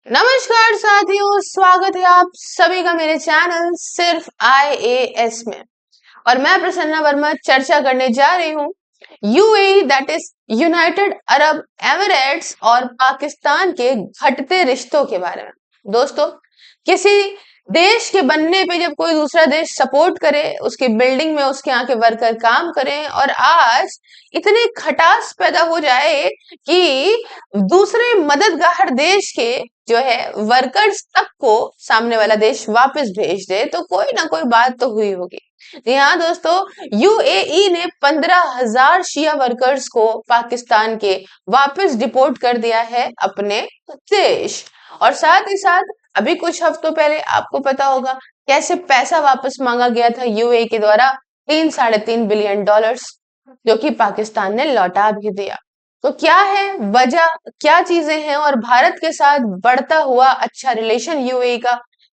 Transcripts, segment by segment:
नमस्कार साथियों, स्वागत है आप सभी का मेरे चैनल सिर्फ IAS में। और मैं प्रसन्ना वर्मा चर्चा करने जा रही हूँ UAE that is United Arab Emirates और पाकिस्तान के घटते रिश्तों के बारे में। दोस्तों, किसी देश के बनने पे जब कोई दूसरा देश सपोर्ट करे, उसकी बिल्डिंग में उसके यहाँ के वर्कर काम करें और आज इतने खटास पैदा हो जाए कि दूसरे मददगार देश के जो है वर्कर्स तक को सामने वाला देश वापस भेज दे, तो कोई ना कोई बात तो हुई होगी। जी हाँ दोस्तों, यूएई ने 15,000 शिया वर्कर्स को पाकिस्तान के वापस डिपोर्ट कर दिया है अपने देश। और साथ ही साथ अभी कुछ हफ्तों पहले आपको पता होगा कैसे पैसा वापस मांगा गया था यूएई के द्वारा, 3-3.5 बिलियन डॉलर्स, जो कि पाकिस्तान ने लौटा भी दिया। तो क्या है वजह, क्या चीजें हैं और भारत के साथ बढ़ता हुआ अच्छा रिलेशन यूएई का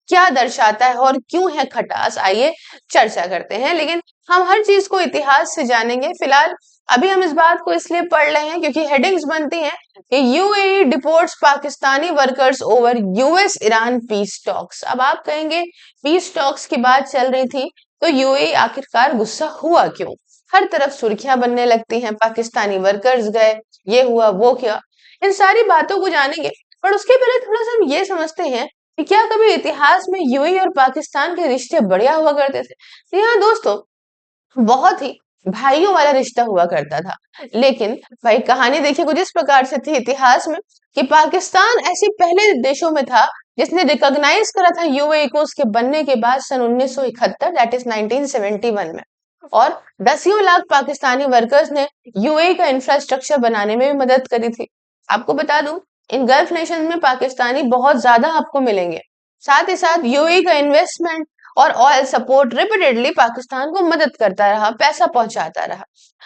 क्या दर्शाता है और क्यों है खटास, आइए चर्चा करते हैं। लेकिन हम हर चीज को इतिहास से जानेंगे। फिलहाल अभी हम इस बात को इसलिए पढ़ रहे हैं क्योंकि हेडिंग्स बनती हैं कि UAE deports Pakistani workers over US Iran peace talks. अब आप कहेंगे पीस टॉक्स की बात चल रही थी तो यूएई आखिरकार गुस्सा हुआ क्यों? हर तरफ सुर्खियां बनने लगती हैं, पाकिस्तानी वर्कर्स गए, ये हुआ वो किया। इन सारी बातों को जानेंगे, पर उसके पहले थोड़ा सा हम ये समझते हैं कि क्या कभी इतिहास में यूएई और पाकिस्तान के रिश्ते बढ़िया हुआ करते थे? जी हाँ दोस्तों, बहुत ही भाइयों वाला रिश्ता हुआ करता था। लेकिन भाई कहानी देखिए कुछ इस प्रकार से थी इतिहास में कि पाकिस्तान ऐसे पहले देशों में था जिसने रिकॉग्नाइज करा था यूएई को उसके बनने के बाद सन 1971 दैट इज 1971 में। और दसियों लाख पाकिस्तानी वर्कर्स ने यूएई का इंफ्रास्ट्रक्चर बनाने में भी मदद करी थी। आपको बता दूं, इन गल्फ नेशन में पाकिस्तानी बहुत ज्यादा आपको मिलेंगे। साथ ही साथ यूएई का इन्वेस्टमेंट और ऑयल सपोर्ट रिपीटेडली पाकिस्तान को मदद करता रहा, पैसा पहुंचाता रहा।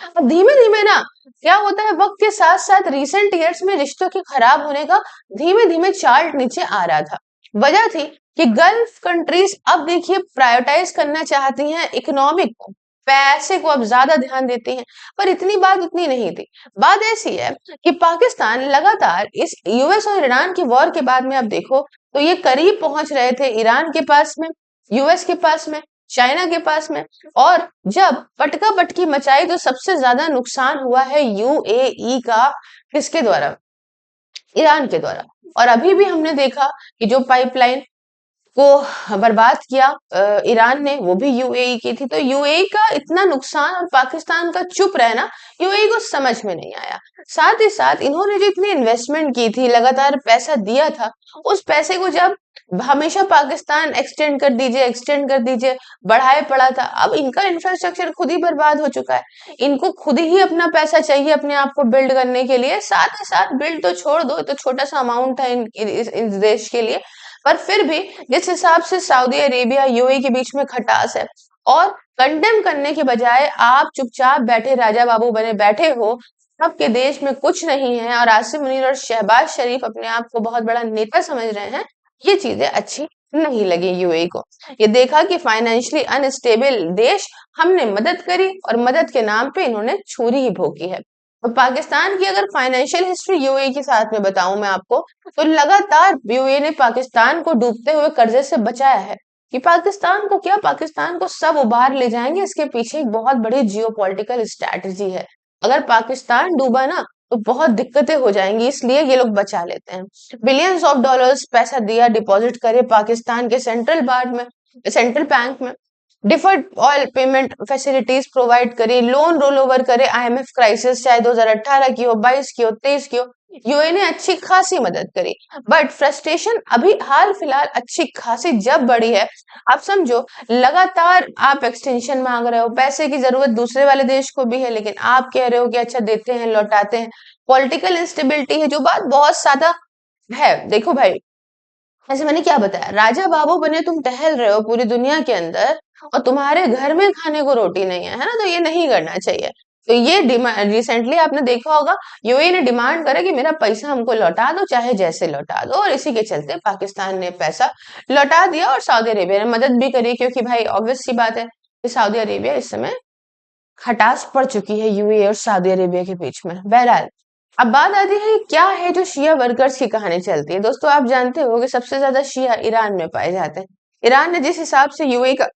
अब धीमे धीमे ना क्या होता है, वक्त के साथ साथ रिसेंट ईयर्स में रिश्तों के खराब होने का धीमे धीमे चार्ट नीचे आ रहा था। वजह थी कि गल्फ कंट्रीज अब देखिए प्रायोरिटाइज करना चाहती हैं इकोनॉमिक को, पैसे को अब ज्यादा ध्यान देती हैं। पर इतनी बात उतनी नहीं थी। बात ऐसी है कि पाकिस्तान लगातार इस यूएस और ईरान की वॉर के बाद में आप देखो तो ये करीब पहुंच रहे थे ईरान के पास में, यूएस के पास में, चाइना के पास में। और जब पटका पटकी मचाई तो सबसे ज्यादा नुकसान हुआ है यूएई का, किसके द्वारा? ईरान के द्वारा। और अभी भी हमने देखा कि जो पाइपलाइन को बर्बाद किया ईरान ने, वो भी यूएई की थी। तो यूएई का इतना नुकसान और पाकिस्तान का चुप रहना यूएई को समझ में नहीं आया। साथ ही साथ इन्होंने जो इतनी इन्वेस्टमेंट की थी, लगातार पैसा दिया था, उस पैसे को जब हमेशा पाकिस्तान एक्सटेंड कर दीजिए बढ़ाए पड़ा था, अब इनका इंफ्रास्ट्रक्चर खुद ही बर्बाद हो चुका है। इनको खुद ही अपना पैसा चाहिए अपने आप को बिल्ड करने के लिए। साथ ही साथ बिल्ड तो छोड़ दो, तो छोटा सा अमाउंट है इस देश के लिए। पर फिर भी जिस हिसाब से सऊदी अरेबिया यूएई के बीच में खटास है, और कंडेम करने के बजाय आप चुपचाप बैठे राजा बाबू बने बैठे हो, आपके देश में कुछ नहीं है और आसिम मुनीर और शहबाज शरीफ अपने आप को बहुत बड़ा नेता समझ रहे हैं, ये चीजें अच्छी नहीं लगी यूएई को। ये देखा कि फाइनेंशियली अनस्टेबल देश, हमने मदद करी और मदद के नाम पे इन्होंने छुरी ही भोंकी है। तो पाकिस्तान की अगर फाइनेंशियल हिस्ट्री यूएई के साथ में बताऊं मैं आपको, तो लगातार यूएई ने पाकिस्तान को डूबते हुए कर्जे से बचाया है। कि पाकिस्तान को क्या, पाकिस्तान को सब उबार ले जाएंगे, इसके पीछे एक बहुत बड़ी जियोपॉलिटिकल स्ट्रैटेजी है। अगर पाकिस्तान डूबा ना तो बहुत दिक्कतें हो जाएंगी, इसलिए ये लोग बचा लेते हैं। बिलियंस ऑफ डॉलर्स पैसा दिया, डिपॉजिट करे पाकिस्तान के सेंट्रल बैंक में, deferred oil payment facilities provide करी, लोन रोल ओवर करे, आईएमएफ क्राइसिस चाहे 2018 की हो, 22 की हो, 23 की हो, यूए ने अच्छी खासी मदद करी। बट फ्रस्ट्रेशन अभी हाल फिलहाल अच्छी खासी जब बढ़ी है, आप समझो लगातार आप एक्सटेंशन मांग रहे हो, पैसे की जरूरत दूसरे वाले देश को भी है, लेकिन आप कह रहे हो कि अच्छा देते हैं लौटाते हैं। पॉलिटिकल इंस्टेबिलिटी है, जो बात बहुत सादा है। देखो भाई, ऐसे मैंने क्या बताया, राजा बाबू बने तुम टहल रहे हो पूरी दुनिया के अंदर और तुम्हारे घर में खाने को रोटी नहीं है ना, तो ये नहीं करना चाहिए। तो ये डिमांड रिसेंटली आपने देखा होगा, यूएई ने डिमांड करा कि मेरा पैसा हमको लौटा दो, चाहे जैसे लौटा दो। और इसी के चलते पाकिस्तान ने पैसा लौटा दिया और सऊदी अरेबिया ने मदद भी करी, क्योंकि भाई ऑब्वियस सी बात है कि सऊदी अरेबिया इस समय खटास पड़ चुकी है यूएई और सऊदी अरेबिया के बीच में। बहरहाल अब बात आती है क्या है जो शिया वर्कर्स की कहानी चलती है। दोस्तों आप जानते हो कि सबसे ज्यादा शिया ईरान में पाए जाते हैं। ईरान ने जिस हिसाब से यूएई का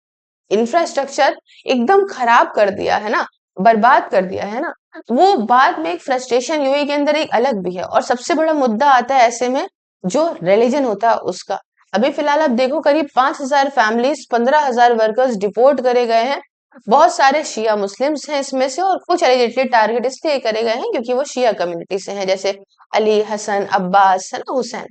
इंफ्रास्ट्रक्चर एकदम खराब कर दिया है ना, बर्बाद कर दिया है ना, वो बाद में एक फ्रस्ट्रेशन यूएई के अंदर एक अलग भी है। और सबसे बड़ा मुद्दा आता है ऐसे में जो रिलीजन होता है उसका। अभी फिलहाल आप देखो करीब 5,000 फैमिलीज, 15,000 वर्कर्स डिपोर्ट करे गए हैं। बहुत सारे शिया मुस्लिम्स हैं इसमें से, और कुछ एलिजेटली टारगेट इसलिए करे गए हैं क्योंकि वो शिया कम्युनिटी से हैं, जैसे अली, हसन, अब्बास, है ना, हुसैन।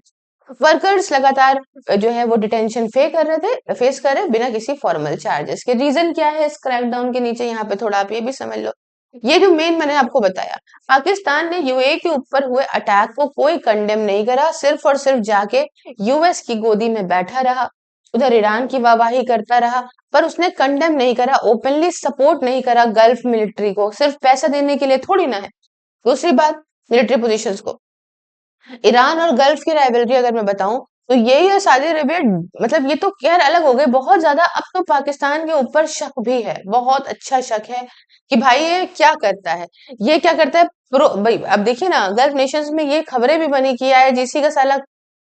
वर्कर्स लगातार जो है वो डिटेंशन फेस कर रहे बिना किसी फॉर्मल चार्जेस के। रीजन क्या है इस क्रैकडाउन के नीचे, यहाँ पे थोड़ा आप ये भी समझ लो। ये जो मेन मैंने आपको बताया, पाकिस्तान ने यूएई के ऊपर हुए अटैक को कोई कंडेम नहीं करा, सिर्फ और सिर्फ जाके यूएस की गोदी में बैठा रहा, उधर ईरान की वाहवाही करता रहा, पर उसने कंडेम नहीं करा, ओपनली सपोर्ट नहीं करा गल्फ मिलिट्री को, सिर्फ पैसा देने के लिए थोड़ी ना है। दूसरी बात, मिलिट्री पोजीशंस को, ईरान और गल्फ की राइवलरी अगर मैं बताऊं तो यही है सऊदी अरेबिया। मतलब ये तो खैर अलग हो गए बहुत ज्यादा, अब तो पाकिस्तान के ऊपर शक भी है, बहुत अच्छा शक है कि भाई ये क्या करता है, ये क्या करता है। प्रो भाई अब देखिए ना, गल्फ नेशंस में ये खबरें भी बनी कि आईजीसी का साला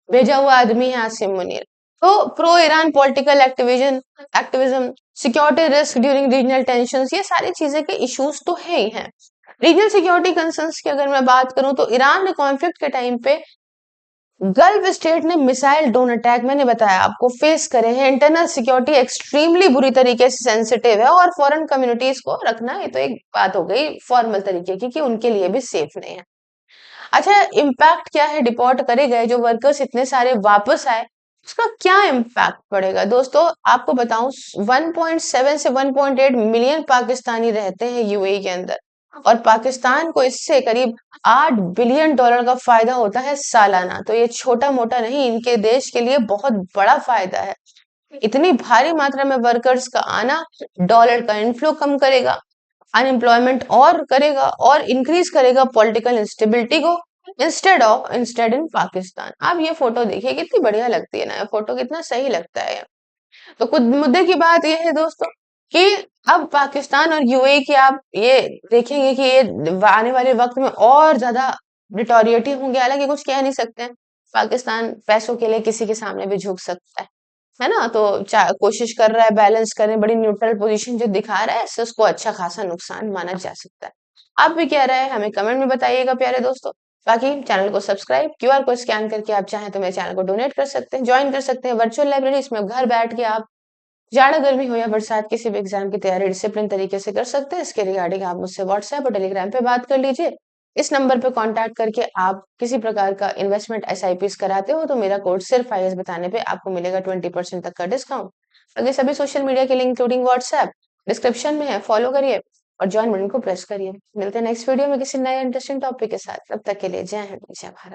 भेजा हुआ आदमी है आसिम मुनीर। तो pro Iran political activism, security risk during regional tensions, ये सारी चीजें के इश्यूज तो है ही हैं। रीजनल सिक्योरिटी कंसर्न्स की अगर मैं बात करूं तो ईरान ने कॉन्फ्लिक्ट के टाइम पे गल्फ स्टेट ने मिसाइल ड्रोन अटैक, मैंने बताया आपको, फेस करे हैं। इंटरनल सिक्योरिटी एक्सट्रीमली बुरी तरीके से सेंसिटिव है, और फॉरेन कम्युनिटीज को रखना ये तो एक बात हो गई फॉर्मल तरीके की कि उनके लिए भी सेफ नहीं है। अच्छा, इम्पैक्ट क्या है, डिपोर्ट करे गए जो वर्कर्स इतने सारे वापस आए, उसका क्या इम्पैक्ट पड़ेगा। दोस्तों आपको बताऊं 1.7 से 1.8 मिलियन पाकिस्तानी रहते हैं यूएई के अंदर, और पाकिस्तान को इससे करीब $8 बिलियन का फायदा होता है सालाना। तो ये छोटा मोटा नहीं, इनके देश के लिए बहुत बड़ा फायदा है। इतनी भारी मात्रा में वर्कर्स का आना डॉलर का इनफ्लो कम करेगा, अनएम्प्लॉयमेंट और करेगा, और इंक्रीज करेगा पॉलिटिकल इंस्टेबिलिटी को। इंस्टेड इन पाकिस्तान, आप ये फोटो देखिए कितनी बढ़िया लगती है ना, ये फोटो कितना सही लगता है। तो कुछ मुद्दे की बात ये है दोस्तों कि अब पाकिस्तान और यूएई की आप ये देखेंगे कि ये आने वाले वक्त में और ज्यादा डिटोरिएटिव होंगे। हालांकि कुछ कह नहीं सकते हैं, पाकिस्तान पैसों के लिए किसी के सामने भी झुक सकता है ना। तो कोशिश कर रहा है बैलेंस करने, बड़ी न्यूट्रल पोजीशन जो दिखा रहा है, इससे उसको अच्छा खासा नुकसान माना जा सकता है। आप भी क्या राय है हमें कमेंट में बताइएगा प्यारे दोस्तों। बाकी चैनल को सब्सक्राइब, क्यूआर कोड स्कैन करके आप चाहें तो मेरे चैनल को डोनेट कर सकते हैं, ज्वाइन कर सकते हैं वर्चुअल लाइब्रेरी। इसमें घर बैठ के आप जाड़ा गर्मी हो या बरसात किसी भी एग्जाम की तैयारी डिसिप्लिन तरीके से कर सकते हैं। इसके रिगार्डिंग आप मुझसे व्हाट्सएप और टेलीग्राम पे बात कर लीजिए। इस नंबर पे कांटेक्ट करके आप किसी प्रकार का इन्वेस्टमेंट एसआईपीस कराते हो तो मेरा कोड सिर्फ आईएएस बताने पे आपको मिलेगा 20% तक का डिस्काउंट। अगर सभी सोशल मीडिया के लिंक इंक्लूडिंग व्हाट्सएप डिस्क्रिप्शन में है, फॉलो करिए और ज्वाइन बटन को प्रेस करिए। मिलते हैं नेक्स्ट वीडियो में किसी नए इंटरेस्टिंग टॉपिक के साथ। तब तक के लिए जय हिंद, जय भारत।